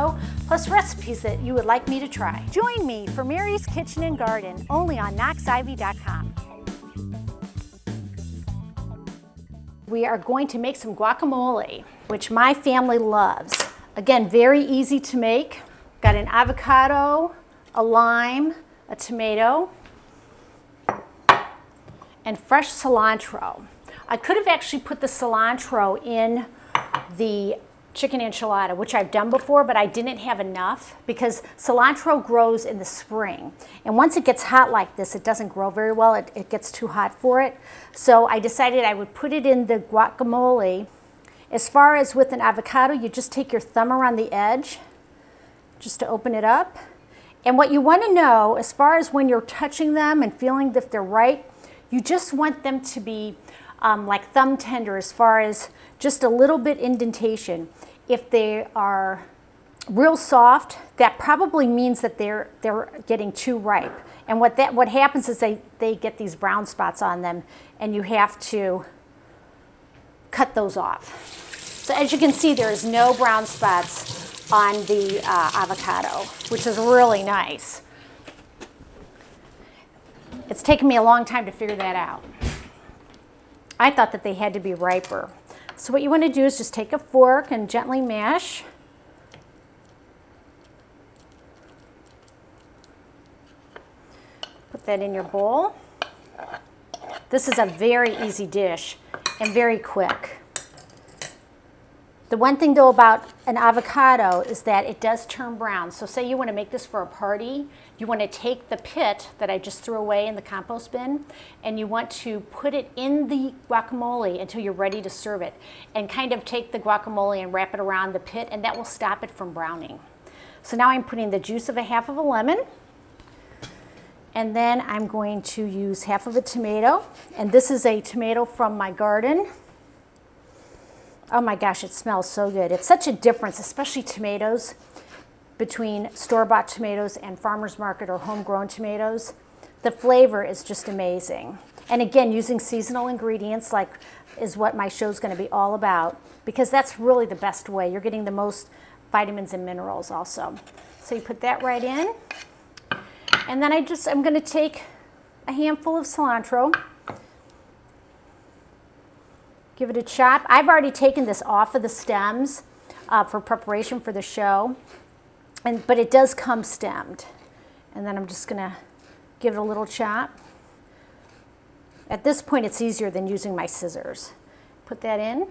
show, plus recipes that you would like me to try. Join me for Mary's Kitchen and Garden, only on KnoxIvy.com. We are going to make some guacamole, which my family loves. Again, very easy to make. Got an avocado, a lime, a tomato, and fresh cilantro. I could have actually put the cilantro in the chicken enchilada, which I've done before, but I didn't have enough because cilantro grows in the spring. And once it gets hot like this, it doesn't grow very well. It gets too hot for it. So I decided I would put it in the guacamole. As far as with an avocado, you just take your thumb around the edge just to open it up. And what you want to know, as far as when you're touching them and feeling if they're right, you just want them to be like thumb tender, as far as just a little bit indentation. If they are real soft, that probably means that they're getting too ripe. And what happens is they get these brown spots on them, and you have to cut those off. So as you can see, there is no brown spots on the avocado, which is really nice. It's taken me a long time to figure that out. I thought that they had to be riper. So what you want to do is just take a fork and gently mash. Put that in your bowl. This is a very easy dish and very quick. The one thing though about an avocado is that it does turn brown. So say you want to make this for a party, you want to take the pit that I just threw away in the compost bin, and you want to put it in the guacamole until you're ready to serve it, and kind of take the guacamole and wrap it around the pit, and that will stop it from browning. So now I'm putting the juice of a half of a lemon, and then I'm going to use half of a tomato, and this is a tomato from my garden. Oh my gosh, it smells so good. It's such a difference, especially tomatoes, between store-bought tomatoes and farmer's market or homegrown tomatoes. The flavor is just amazing. And again, using seasonal ingredients is what my show's going to be all about, because that's really the best way. You're getting the most vitamins and minerals also. So you put that right in. And then I'm going to take a handful of cilantro. Give it a chop. I've already taken this off of the stems for preparation for the show, but it does come stemmed. And then I'm just going to give it a little chop. At this point, it's easier than using my scissors. Put that in.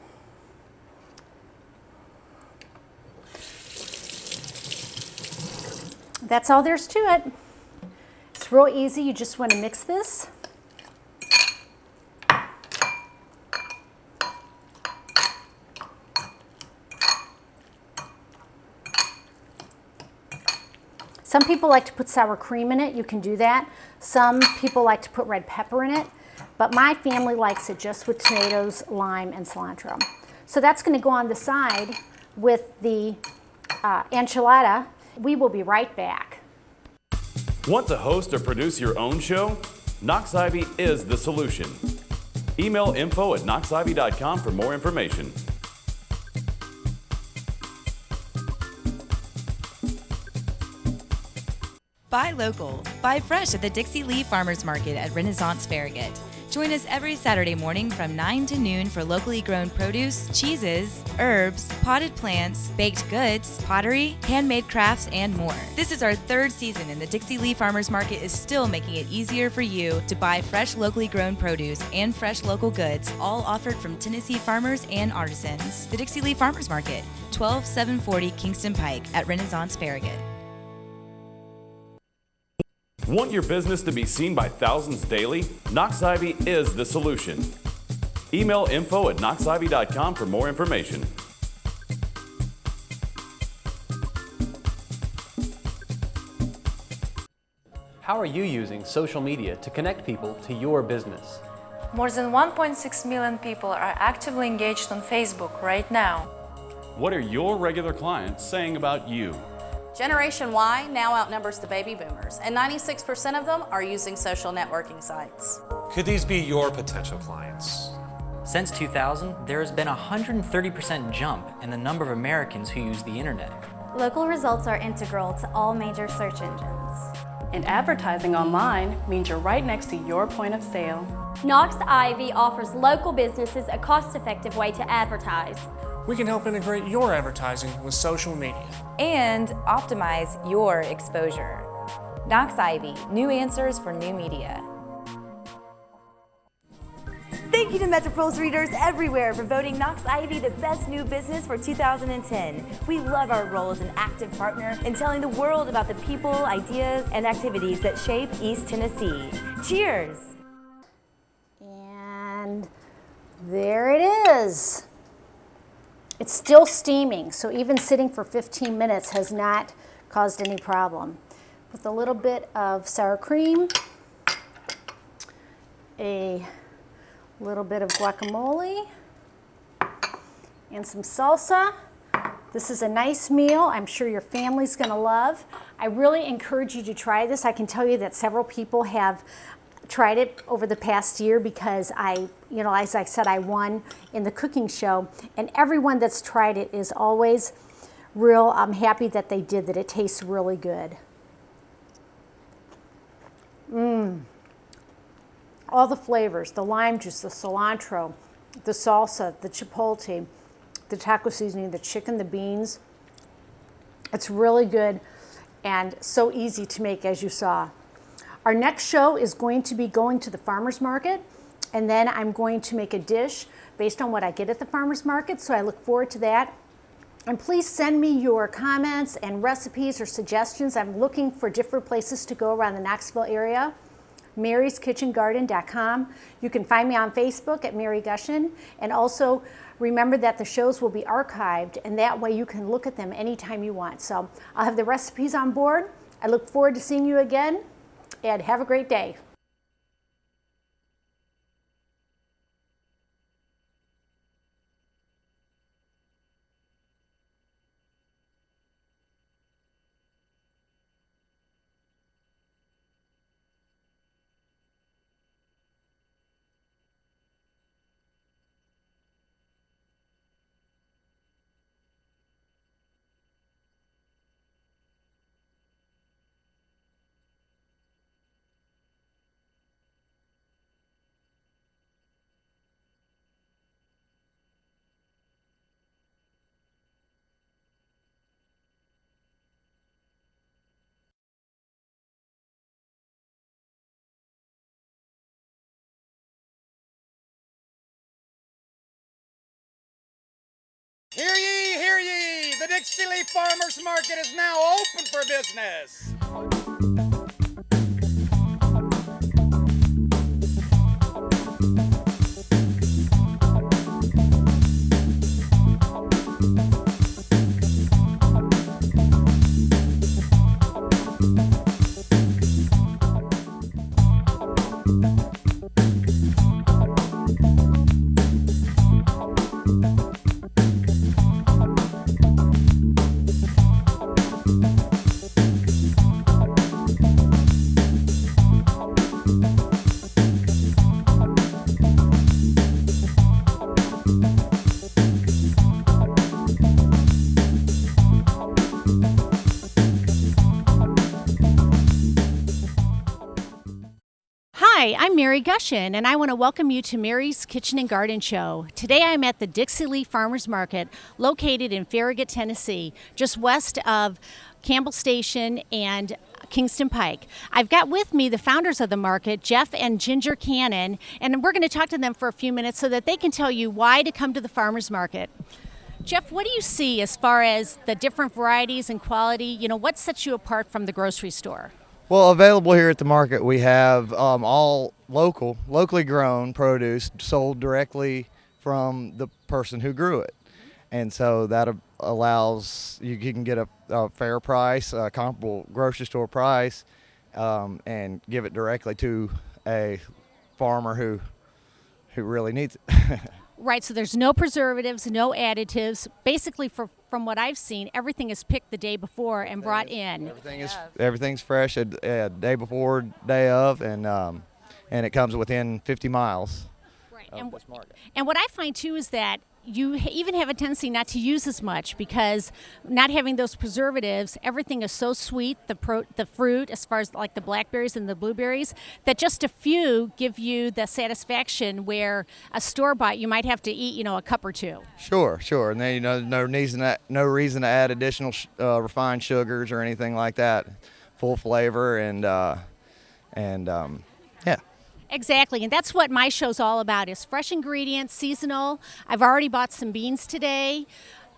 That's all there's to it. It's real easy. You just want to mix this. Some people like to put sour cream in it. You can do that. Some people like to put red pepper in it, but my family likes it just with tomatoes, lime, and cilantro. So that's going to go on the side with the enchilada. We will be right back. Want to host or produce your own show? KnoxIvy is the solution. Email info@knoxivy.com for more information. Buy local. Buy fresh at the Dixie Farmers Market at Renaissance Farragut. Join us every Saturday morning from 9 to noon for locally grown produce, cheeses, herbs, potted plants, baked goods, pottery, handmade crafts, and more. This is our third season, and the Dixie Farmers Market is still making it easier for you to buy fresh locally grown produce and fresh local goods, all offered from Tennessee farmers and artisans. The Dixie Farmers Market, 12740 Kingston Pike at Renaissance Farragut. Want your business to be seen by thousands daily? KnoxIvy is the solution. Email info@knoxivy.com for more information. How are you using social media to connect people to your business? More than 1.6 million people are actively engaged on Facebook right now. What are your regular clients saying about you? Generation Y now outnumbers the baby boomers, and 96% of them are using social networking sites. Could these be your potential clients? Since 2000, there has been a 130% jump in the number of Americans who use the internet. Local results are integral to all major search engines. And advertising online means you're right next to your point of sale. Knox Ivy offers local businesses a cost-effective way to advertise. We can help integrate your advertising with social media. And optimize your exposure. Knox Ivy, new answers for new media. Thank you to MetroPulse readers everywhere for voting Knox Ivy the best new business for 2010. We love our role as an active partner in telling the world about the people, ideas, and activities that shape East Tennessee. Cheers! And there it is. It's still steaming, so even sitting for 15 minutes has not caused any problem. With a little bit of sour cream, a little bit of guacamole, and some salsa. This is a nice meal I'm sure your family's gonna love. I really encourage you to try this. I can tell you that several people have tried it over the past year because as I said, I won in the cooking show, and everyone that's tried it is always real happy that they did, that it tastes really good. All the flavors, the lime juice, the cilantro, the salsa, the chipotle, the taco seasoning, the chicken, the beans. It's really good and so easy to make, as you saw. Our next show is going to be going to the farmer's market, and then I'm going to make a dish based on what I get at the farmer's market, so I look forward to that. And please send me your comments and recipes or suggestions. I'm looking for different places to go around the Knoxville area. MarysKitchenGarden.com. You can find me on Facebook at Mary Gushen, and also remember that the shows will be archived, and that way you can look at them anytime you want. So I'll have the recipes on board. I look forward to seeing you again, and have a great day. Hear ye! The Dixie Leaf Farmers Market is now open for business. Hi, I'm Mary Gushen, and I want to welcome you to Mary's Kitchen and Garden Show. Today I'm at the Dixie Leaf Farmers Market, located in Farragut, Tennessee, just west of Campbell Station and Kingston Pike. I've got with me the founders of the market, Jeff and Ginger Cannon, and we're going to talk to them for a few minutes so that they can tell you why to come to the farmers market. Jeff, what do you see as far as the different varieties and quality? You know, what sets you apart from the grocery store? Well, available here at the market, we have all locally grown produce sold directly from the person who grew it. And so that allows you can get a fair price, a comparable grocery store price, and give it directly to a farmer who really needs it. Right, so there's no preservatives, no additives. Basically, from what I've seen, everything is picked the day before and brought in. Everything's fresh a day before, day of, and it comes within 50 miles of this market. And what I find too is that you even have a tendency not to use as much because not having those preservatives, everything is so sweet, the fruit, as far as like the blackberries and the blueberries, that just a few give you the satisfaction where a store-bought you might have to eat, a cup or two. Sure. And then, no reason to add additional refined sugars or anything like that. Full flavor and yeah. Exactly, and that's what my show's all about, is fresh ingredients, seasonal. I've already bought some beans today,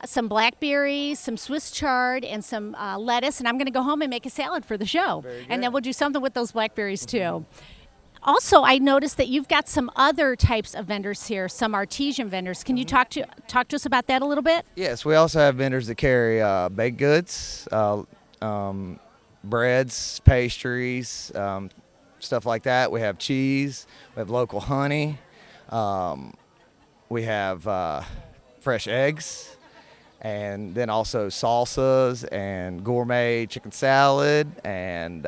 some blackberries, some Swiss chard, and some lettuce, and I'm going to go home and make a salad for the show. And then we'll do something with those blackberries too. Also, I noticed that you've got some other types of vendors here, some artesian vendors. Can you talk to us about that a little bit? Yes, we also have vendors that carry baked goods, breads, pastries, stuff like that. We have cheese, we have local honey, we have fresh eggs, and then also salsas and gourmet chicken salad and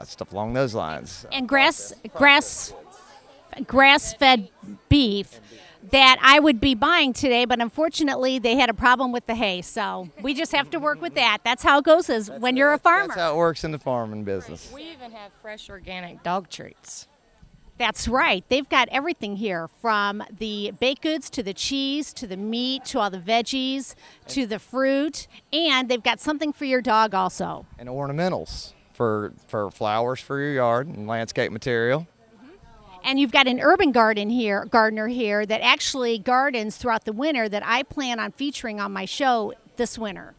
stuff along those lines. And grass-fed beef that I would be buying today, but unfortunately they had a problem with the hay, so we just have to work with that. That's how it goes when you're a farmer. That's how it works in the farming business. We even have fresh organic dog treats. That's right. They've got everything here, from the baked goods to the cheese to the meat to all the veggies to the fruit, and they've got something for your dog also. And ornamentals for flowers for your yard and landscape material. And you've got an urban gardener here that actually gardens throughout the winter that I plan on featuring on my show this winter.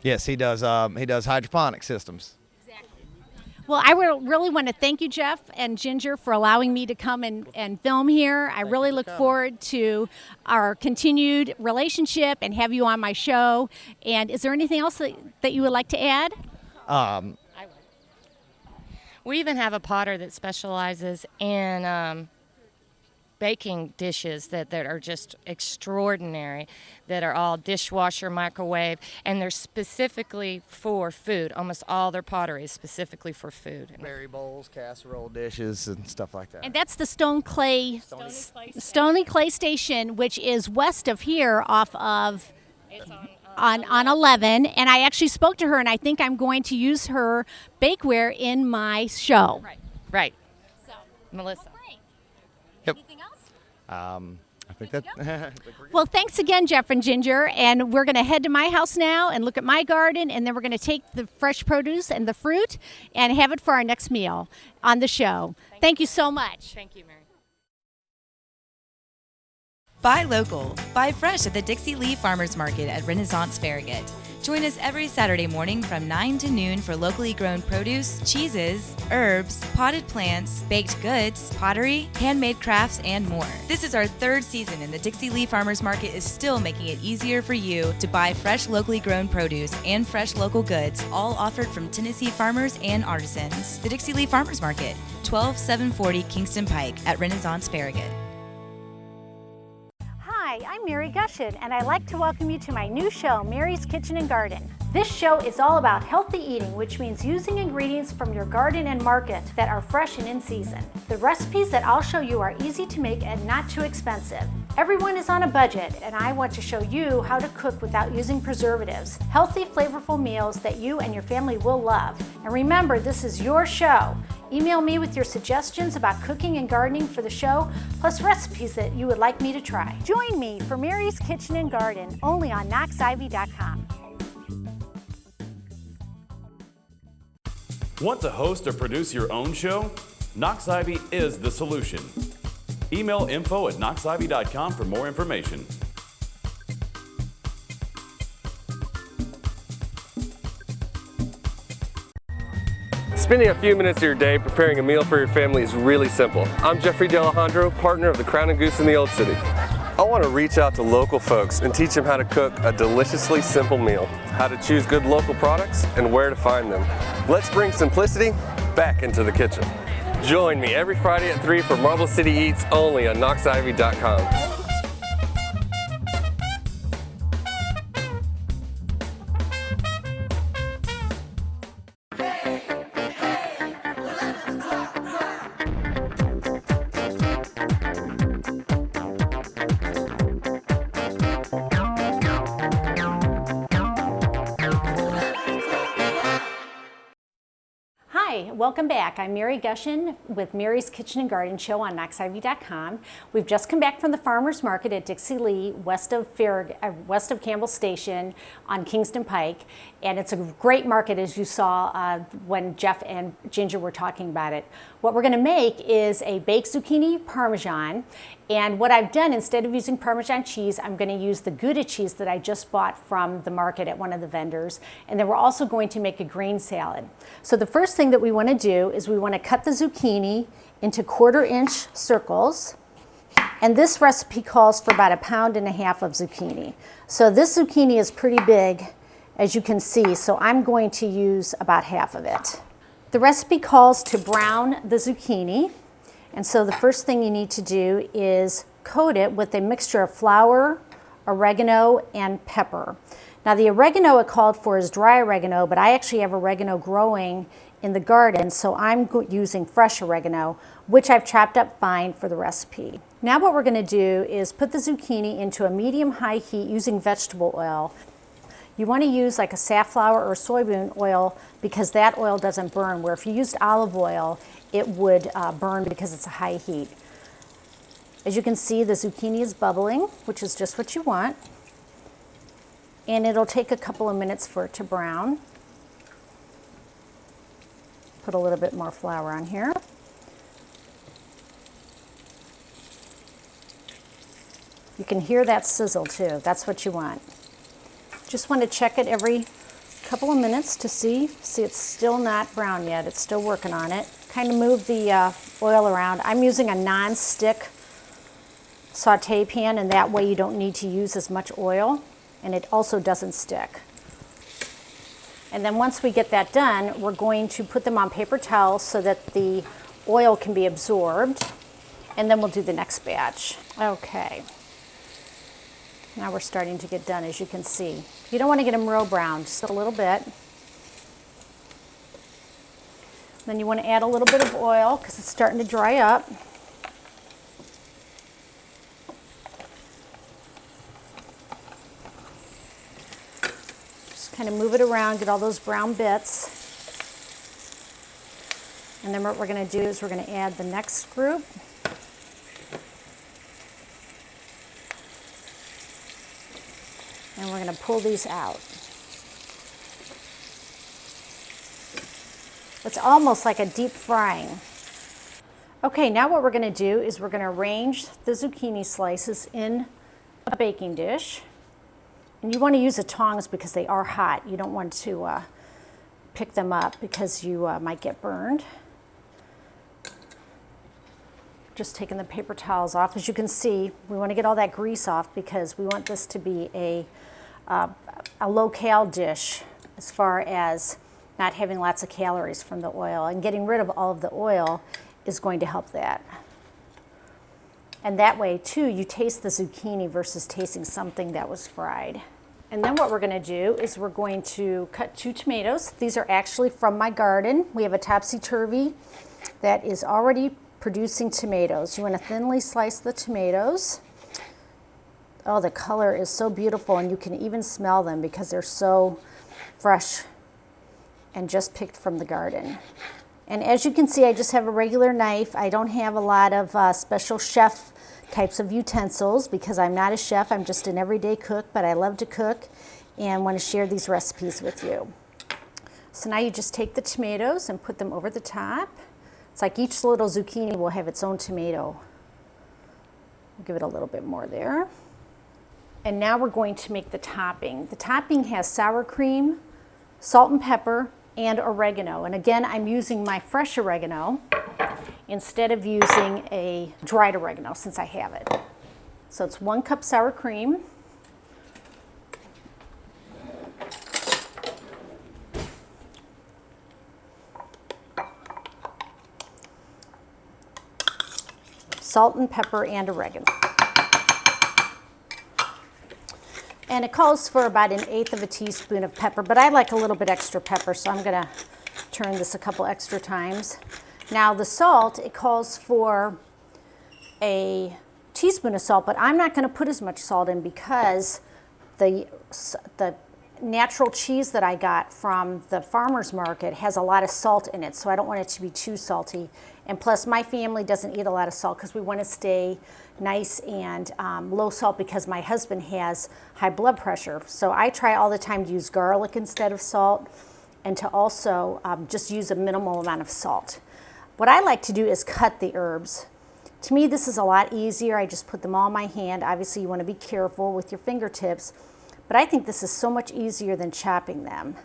Yes, he does. He does hydroponic systems. Exactly. Well, I really want to thank you, Jeff and Ginger, for allowing me to come and film here. I really look forward to our continued relationship and have you on my show. And is there anything else that you would like to add? We even have a potter that specializes in baking dishes that are just extraordinary, that are all dishwasher, microwave, and they're specifically for food. Almost all their pottery is specifically for food. Berry bowls, casserole dishes, and stuff like that. And that's the Stony Clay Station, which is west of here off of... It's on 11, and I actually spoke to her, and I think I'm going to use her bakeware in my show. Right. So, Melissa. Yep. Anything else? I think that. Well, thanks again, Jeff and Ginger, and we're going to head to my house now and look at my garden, and then we're going to take the fresh produce and the fruit and have it for our next meal on the show. Thank you so much. Thank you, Mary. Buy local. Buy fresh at the Dixie Farmers Market at Renaissance Farragut. Join us every Saturday morning from 9 to noon for locally grown produce, cheeses, herbs, potted plants, baked goods, pottery, handmade crafts, and more. This is our third season, and the Dixie Farmers Market is still making it easier for you to buy fresh locally grown produce and fresh local goods, all offered from Tennessee farmers and artisans. The Dixie Farmers Market, 12740 Kingston Pike at Renaissance Farragut. Hi, I'm Mary Gushen, and I'd like to welcome you to my new show, Mary's Kitchen and Garden. This show is all about healthy eating, which means using ingredients from your garden and market that are fresh and in season. The recipes that I'll show you are easy to make and not too expensive. Everyone is on a budget, and I want to show you how to cook without using preservatives. Healthy, flavorful meals that you and your family will love. And remember, this is your show. Email me with your suggestions about cooking and gardening for the show, plus recipes that you would like me to try. Join me for Mary's Kitchen and Garden, only on KnoxIvy.com. Want to host or produce your own show? Knox Ivy is the solution. Email info@knoxivy.com for more information. Spending a few minutes of your day preparing a meal for your family is really simple. I'm Jeffrey D'Alejandro, partner of the Crown and Goose in the Old City. I want to reach out to local folks and teach them how to cook a deliciously simple meal, how to choose good local products, and where to find them. Let's bring simplicity back into the kitchen. Join me every Friday at 3 for Marble City Eats, only on KnoxIvy.com. Hi, welcome back. I'm Mary Gushen with Mary's Kitchen and Garden Show on KnoxIV.com. We've just come back from the farmers market at Dixie Lee, west of Campbell Station on Kingston Pike, and it's a great market, as you saw when Jeff and Ginger were talking about it. What we're going to make is a baked zucchini parmesan, and what I've done, instead of using Parmesan cheese, I'm going to use the Gouda cheese that I just bought from the market at one of the vendors, and then we're also going to make a green salad. So the first thing that we want to do is we want to cut the zucchini into 1/4-inch circles, and this recipe calls for about 1.5 pounds of zucchini. So this zucchini is pretty big, as you can see, so I'm going to use about half of it. The recipe calls to brown the zucchini, and so the first thing you need to do is coat it with a mixture of flour, oregano, and pepper. Now the oregano it called for is dry oregano, but I actually have oregano growing in the garden, so I'm using fresh oregano, which I've chopped up fine for the recipe. Now what we're going to do is put the zucchini into a medium-high heat using vegetable oil. You want to use like a safflower or soybean oil because that oil doesn't burn, where if you used olive oil, it would burn because it's a high heat. As you can see, the zucchini is bubbling, which is just what you want. And it'll take a couple of minutes for it to brown. Put a little bit more flour on here. You can hear that sizzle too. That's what you want. Just want to check it every couple of minutes to see it's still not brown yet. It's still working on it. Kind of move the oil around. I'm using a non-stick saute pan, and that way you don't need to use as much oil, and it also doesn't stick. And then once we get that done, we're going to put them on paper towels so that the oil can be absorbed, and then we'll do the next batch. Okay. Now we're starting to get done, as you can see. You don't want to get them real brown, just a little bit. Then you want to add a little bit of oil because it's starting to dry up. Just kind of move it around, get all those brown bits. And then what we're going to do is we're going to add the next group. And we're going to pull these out. It's almost like a deep frying. Okay, now what we're going to do is we're going to arrange the zucchini slices in a baking dish. And you want to use the tongs because they are hot. You don't want to pick them up because you might get burned. Just taking the paper towels off. As you can see, we want to get all that grease off because we want this to be a low-cal dish as far as not having lots of calories from the oil, and getting rid of all of the oil is going to help that. And that way too, you taste the zucchini versus tasting something that was fried. And then what we're going to do is we're going to cut 2 tomatoes. These are actually from my garden. We have a topsy-turvy that is already producing tomatoes. You want to thinly slice the tomatoes. Oh, the color is so beautiful, and you can even smell them because they're so fresh and just picked from the garden. And as you can see, I just have a regular knife. I don't have a lot of special chef types of utensils because I'm not a chef. I'm just an everyday cook, but I love to cook and want to share these recipes with you. So now you just take the tomatoes and put them over the top. It's like each little zucchini will have its own tomato. I'll give it a little bit more there. And now we're going to make the topping. The topping has sour cream, salt and pepper, and oregano. And again, I'm using my fresh oregano instead of using a dried oregano since I have it. So it's 1 cup sour cream. Salt and pepper and oregano. And it calls for about 1/8 teaspoon of pepper, but I like a little bit extra pepper, so I'm gonna turn this a couple extra times. Now the salt, it calls for a teaspoon of salt, but I'm not gonna put as much salt in because the natural cheese that I got from the farmer's market has a lot of salt in it, so I don't want it to be too salty. And plus, my family doesn't eat a lot of salt because we want to stay nice and low salt because my husband has high blood pressure. So I try all the time to use garlic instead of salt and to also just use a minimal amount of salt. What I like to do is cut the herbs. To me, this is a lot easier. I just put them all in my hand. Obviously, you want to be careful with your fingertips, but I think this is so much easier than chopping them.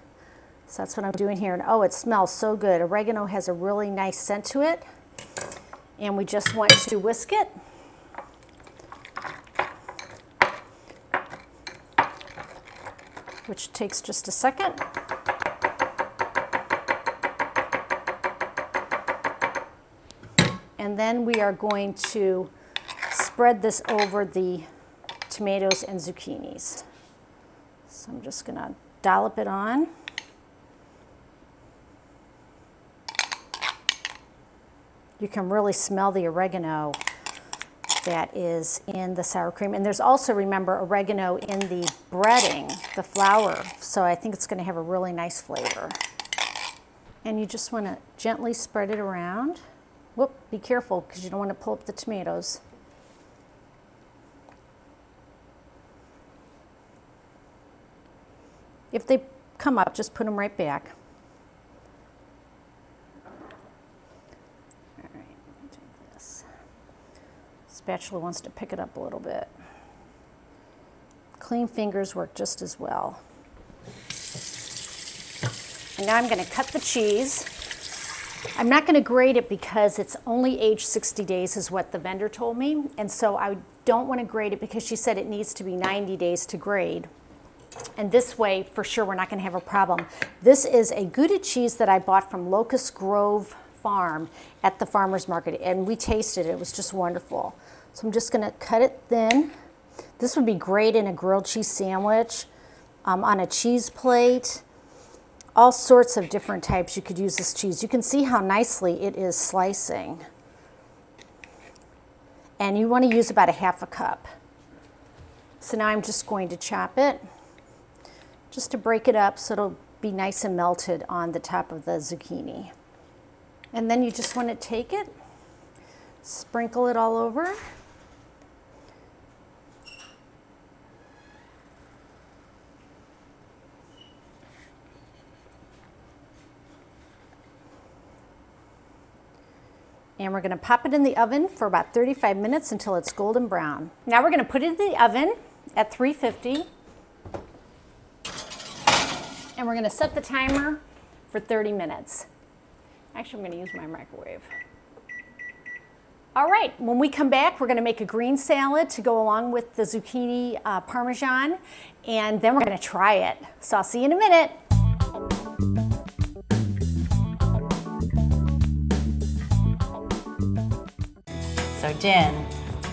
So that's what I'm doing here. And oh, it smells so good. Oregano has a really nice scent to it. And we just want to whisk it. Which takes just a second. And then we are going to spread this over the tomatoes and zucchinis. So I'm just going to dollop it on. You can really smell the oregano that is in the sour cream. And there's also, remember, oregano in the breading, the flour. So I think it's going to have a really nice flavor. And you just want to gently spread it around. Whoop, be careful because you don't want to pull up the tomatoes. If they come up, just put them right back. All right, take this. Spatula wants to pick it up a little bit. Clean fingers work just as well. And now I'm going to cut the cheese. I'm not going to grate it because it's only aged 60 days is what the vendor told me. And so I don't want to grate it because she said it needs to be 90 days to grade. And this way, for sure, we're not going to have a problem. This is a Gouda cheese that I bought from Locust Grove Farm at the farmer's market. And we tasted it. It was just wonderful. So I'm just going to cut it thin. This would be great in a grilled cheese sandwich, on a cheese plate. All sorts of different types you could use this cheese. You can see how nicely it is slicing. And you want to use about a half a cup. So now I'm just going to chop it, just to break it up so it'll be nice and melted on the top of the zucchini. And then you just want to take it, sprinkle it all over. And we're going to pop it in the oven for about 35 minutes until it's golden brown. Now we're going to put it in the oven at 350. And we're going to set the timer for 30 minutes. Actually, I'm going to use my microwave. All right, when we come back, we're going to make a green salad to go along with the zucchini parmesan, and then we're going to try it. So I'll see you in a minute. So Jen,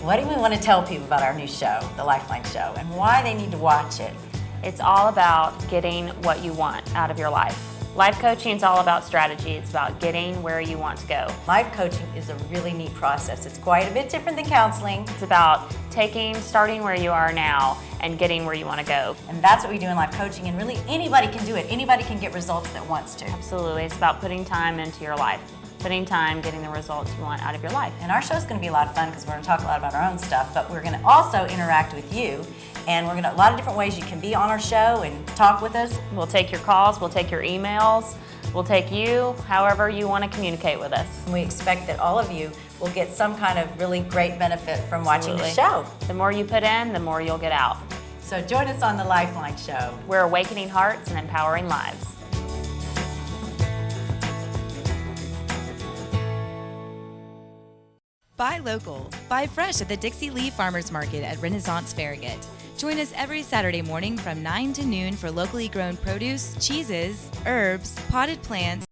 what do we want to tell people about our new show, The Lifeline Show, and why they need to watch it? It's all about getting what you want out of your life. Life coaching is all about strategy. It's about getting where you want to go. Life coaching is a really neat process. It's quite a bit different than counseling. It's about starting where you are now and getting where you want to go. And that's what we do in life coaching, and really anybody can do it. Anybody can get results that wants to. Absolutely. It's about putting time into your life. Putting time, getting the results you want out of your life. And our show's going to be a lot of fun because we're going to talk a lot about our own stuff, but we're going to also interact with you. And we're going to a lot of different ways you can be on our show and talk with us. We'll take your calls, we'll take your emails, we'll take you however you want to communicate with us. And we expect that all of you will get some kind of really great benefit from watching the show. The more you put in, the more you'll get out. So join us on the Lifeline Show. We're awakening hearts and empowering lives. Buy local. Buy fresh at the Dixie Farmers Market at Renaissance Farragut. Join us every Saturday morning from 9 to noon for locally grown produce, cheeses, herbs, potted plants,